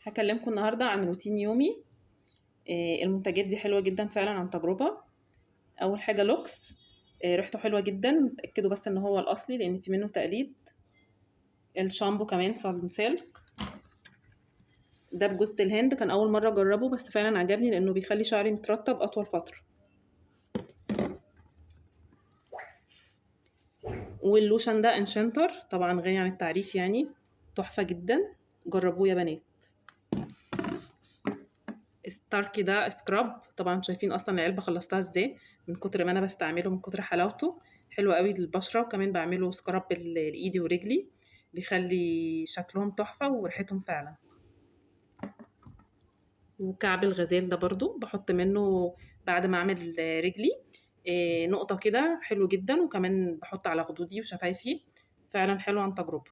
هكلمكم النهاردة عن روتين يومي. المنتجات دي حلوة جدا فعلا عن تجربة. أول حاجة لوكس. ريحته حلوة جدا، اتأكدوا بس ان هو الأصلي لأن في منه تقليد. الشامبو كمان سالك، ده بجوز الهند، كان أول مرة أجربه بس فعلا عجبني لأنه بيخلي شعري مترطب أطول فترة. واللوشن ده انشنتر، طبعا غني عن التعريف، يعني تحفة جدا، جربوه يا بنات. ستاركي ده سكراب، طبعا شايفين اصلا العلبه خلصتها ازاي من كتر ما انا بستعمله، من كتر حلاوته، حلو قوي للبشره. وكمان بعمله سكراب لايدي ورجلي، بيخلي شكلهم تحفه وريحتهم فعلا. وكعب الغزال ده برضو بحط منه بعد ما اعمل رجلي نقطه كده، حلو جدا. وكمان بحط على خدودي وشفايفي، فعلا حلو عن تجربه.